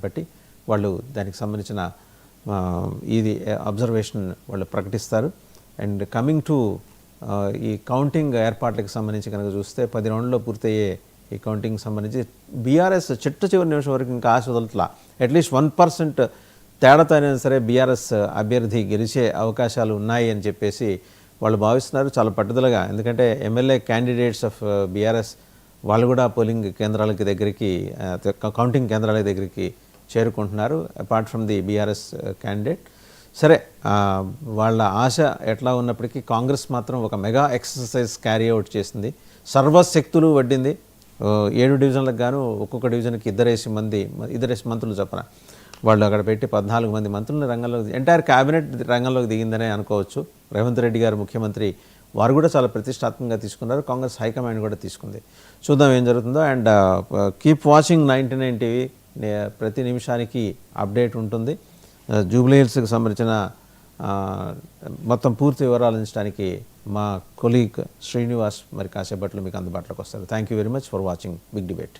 బట్టి వాళ్ళు దానికి సంబంధించిన ఇది అబ్జర్వేషన్ వాళ్ళు ప్రకటిస్తారు. అండ్ కమింగ్ టు ఈ కౌంటింగ్ ఏర్పాట్లకు సంబంధించి కనుక చూస్తే 10 రౌండ్లో పూర్తయ్యే ఈ కౌంటింగ్ సంబంధించి బీఆర్ఎస్ చివరి నిమిషం వరకు ఇంకా ఆశ వదలట్లా. అట్లీస్ట్ 1% తేడాతో అయినా సరే బీఆర్ఎస్ అభ్యర్థి గెలిచే అవకాశాలు ఉన్నాయి అని చెప్పేసి వాళ్ళు భావిస్తున్నారు చాలా పట్టుదలగా. ఎందుకంటే ఎమ్మెల్యే క్యాండిడేట్స్ ఆఫ్ బీఆర్ఎస్ వాళ్ళు కూడా పోలింగ్ కేంద్రాలకి దగ్గరికి కౌంటింగ్ కేంద్రాల దగ్గరికి చేరుకుంటున్నారు apart from the BRS candidate. సరే వాళ్ళ ఆశ ఎట్లా ఉన్నప్పటికీ కాంగ్రెస్ మాత్రం ఒక మెగా ఎక్సర్సైజ్ క్యారీ అవుట్ చేసింది, సర్వశక్తులు వడ్డింది. 7 డివిజన్లకు గాను ఒక్కొక్క డివిజన్కి ఇద్దరేసి మంత్రులు చెప్పన వాళ్ళు అక్కడ పెట్టి 14 మంది మంత్రులను రంగంలోకి ఎంటైర్ క్యాబినెట్ రంగంలోకి దిగిందనే అనుకోవచ్చు. రేవంత్ రెడ్డి గారు ముఖ్యమంత్రి వారు కూడా చాలా ప్రతిష్టాత్మకంగా తీసుకున్నారు, కాంగ్రెస్ హైకమాండ్ కూడా తీసుకుంది. చూద్దాం ఏం జరుగుతుందో. And keep watching 99 TV. ప్రతి నిమిషానికి అప్డేట్ ఉంటుంది. జూబ్లీ హిల్స్కి సంబంధించిన మొత్తం పూర్తి వివరాలు అందించడానికి మా కొలీగ్ శ్రీనివాస్ మరి కాసేపట్లో మీకు అందుబాటులోకి వస్తారు. Thank you very much for watching big debate.